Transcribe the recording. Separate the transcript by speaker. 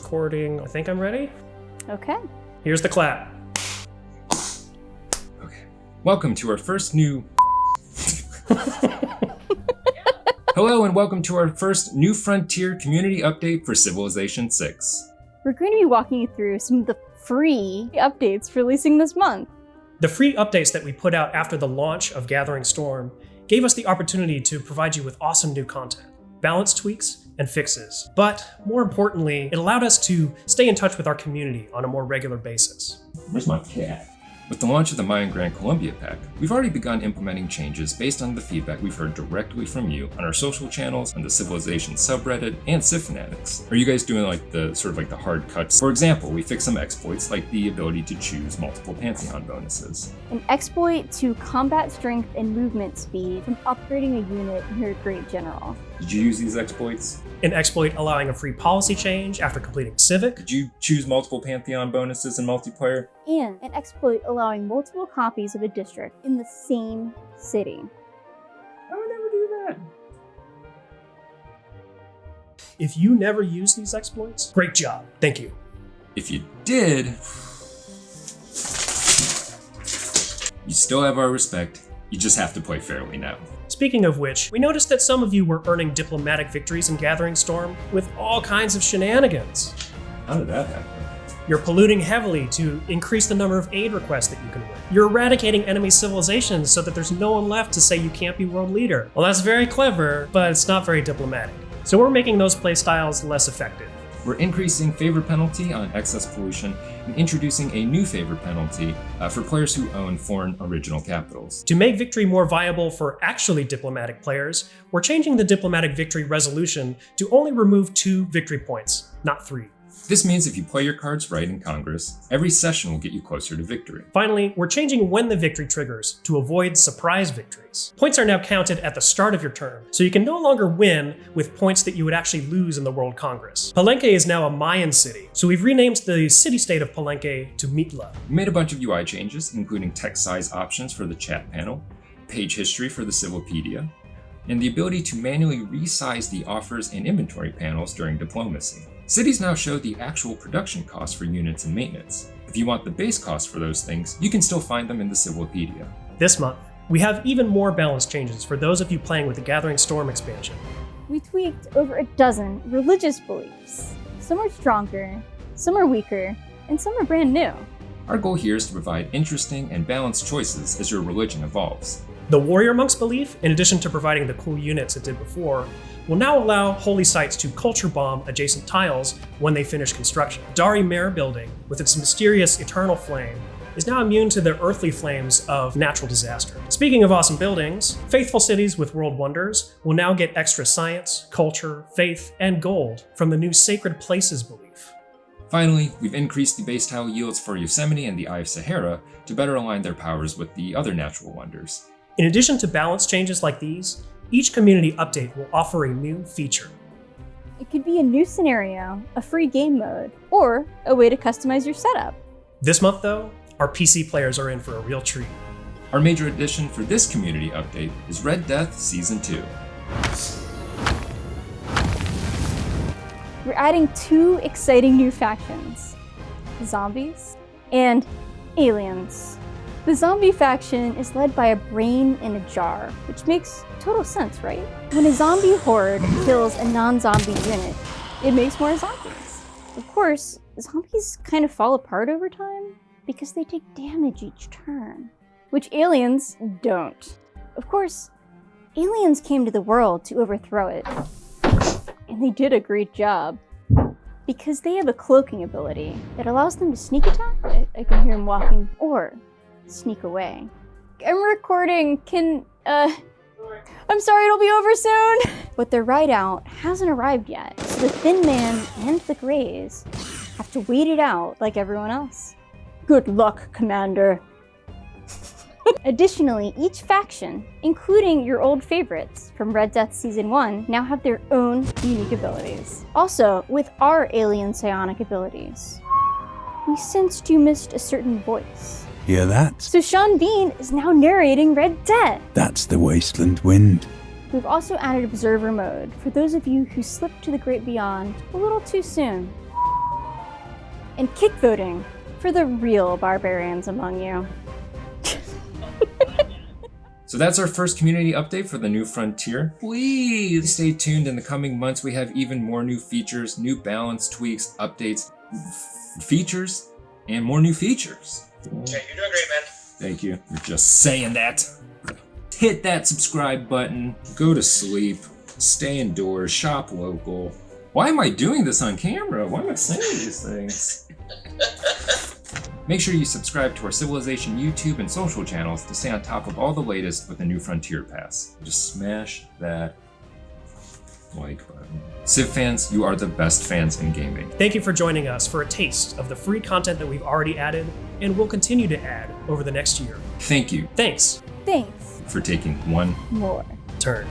Speaker 1: recording. I think I'm ready.
Speaker 2: Okay.
Speaker 1: Here's the clap.
Speaker 3: Okay. Welcome to our first new... Hello and welcome to our first New Frontier community update for Civilization 6.
Speaker 2: We're going to be walking you through some of the free updates releasing this month.
Speaker 1: The free updates that we put out after the launch of Gathering Storm gave us the opportunity to provide you with awesome new content, balance tweaks, and fixes. But more importantly, it allowed us to stay in touch with our community on a more regular basis.
Speaker 3: Where's my cat? With the launch of the Mayan Grand Colombia pack, we've already begun implementing changes based on the feedback we've heard directly from you on our social channels, on the Civilization subreddit, and Civ Fanatics. Are you guys doing the hard cuts? For example, we fixed some exploits like the ability to choose multiple Pantheon bonuses.
Speaker 2: An exploit to combat strength and movement speed from upgrading a unit near a great general.
Speaker 3: Did you use these exploits?
Speaker 1: An exploit allowing a free policy change after completing Civic.
Speaker 3: Did you choose multiple Pantheon bonuses in multiplayer?
Speaker 2: And an exploit allowing multiple copies of a district in the same city.
Speaker 3: I would never do that.
Speaker 1: If you never use these exploits, great job. Thank you.
Speaker 3: If you did, you still have our respect. You just have to play fairly now.
Speaker 1: Speaking of which, we noticed that some of you were earning diplomatic victories in Gathering Storm with all kinds of shenanigans.
Speaker 3: How did that happen?
Speaker 1: You're polluting heavily to increase the number of aid requests that you can win. You're eradicating enemy civilizations so that there's no one left to say you can't be world leader. Well, that's very clever, but it's not very diplomatic. So we're making those playstyles less effective.
Speaker 3: We're increasing favor penalty on excess pollution and introducing a new favor penalty for players who own foreign original capitals.
Speaker 1: To make victory more viable for actually diplomatic players, we're changing the diplomatic victory resolution to only remove 2 victory points, not 3.
Speaker 3: This means if you play your cards right in Congress, every session will get you closer to victory.
Speaker 1: Finally, we're changing when the victory triggers to avoid surprise victories. Points are now counted at the start of your turn, so you can no longer win with points that you would actually lose in the World Congress. Palenque is now a Mayan city, so we've renamed the city-state of Palenque to Mitla.
Speaker 3: We made a bunch of UI changes, including text size options for the chat panel, page history for the Civilopedia, and the ability to manually resize the offers and inventory panels during diplomacy. Cities now show the actual production costs for units and maintenance. If you want the base costs for those things, you can still find them in the Civilopedia.
Speaker 1: This month, we have even more balance changes for those of you playing with the Gathering Storm expansion.
Speaker 2: We tweaked over a dozen religious beliefs. Some are stronger, some are weaker, and some are brand new.
Speaker 3: Our goal here is to provide interesting and balanced choices as your religion evolves.
Speaker 1: The Warrior Monk's belief, in addition to providing the cool units it did before, will now allow holy sites to culture bomb adjacent tiles when they finish construction. Dari Mare building, with its mysterious eternal flame, is now immune to the earthly flames of natural disaster. Speaking of awesome buildings, faithful cities with world wonders will now get extra science, culture, faith, and gold from the new Sacred Places belief.
Speaker 3: Finally, we've increased the base tile yields for Yosemite and the Eye of Sahara to better align their powers with the other natural wonders.
Speaker 1: In addition to balance changes like these, each community update will offer a new feature.
Speaker 2: It could be a new scenario, a free game mode, or a way to customize your setup.
Speaker 1: This month, though, our PC players are in for a real treat.
Speaker 3: Our major addition for this community update is Red Death Season 2.
Speaker 2: We're adding 2 exciting new factions, zombies and aliens. The zombie faction is led by a brain in a jar, which makes total sense, right? When a zombie horde kills a non-zombie unit, it makes more zombies. Of course, zombies kind of fall apart over time because they take damage each turn, which aliens don't. Of course, aliens came to the world to overthrow it, and they did a great job. Because they have a cloaking ability that allows them to sneak attack. I can hear him walking, or sneak away. I'm recording, I'm sorry, it'll be over soon! But their ride out hasn't arrived yet, so the Thin Man and the Greys have to wait it out like everyone else. Good luck, Commander. Additionally, each faction, including your old favorites from Red Death Season 1, now have their own unique abilities. Also, with our alien psionic abilities, we sensed you missed a certain voice.
Speaker 4: Hear that?
Speaker 2: So Sean Bean is now narrating Red Dead.
Speaker 4: That's the Wasteland Wind.
Speaker 2: We've also added Observer mode for those of you who slipped to the great beyond a little too soon. and kick voting for the real barbarians among you.
Speaker 3: So that's our first community update for the new frontier. Please stay tuned. In the coming months, we have even more new features, new balance tweaks, updates, features, and more new features.
Speaker 5: Yeah, you're doing great, man.
Speaker 3: Thank you. You're just saying that. Hit that subscribe button, go to sleep, stay indoors, shop local. Why am I doing this on camera? Why am I saying these things? Make sure you subscribe to our Civilization YouTube and social channels to stay on top of all the latest with the new Frontier Pass. Just smash that like button. Civ fans, you are the best fans in gaming.
Speaker 1: Thank you for joining us for a taste of the free content that we've already added and will continue to add over the next year.
Speaker 3: Thank you
Speaker 1: Thanks
Speaker 2: Thanks.
Speaker 3: for taking one
Speaker 2: More.
Speaker 1: turn.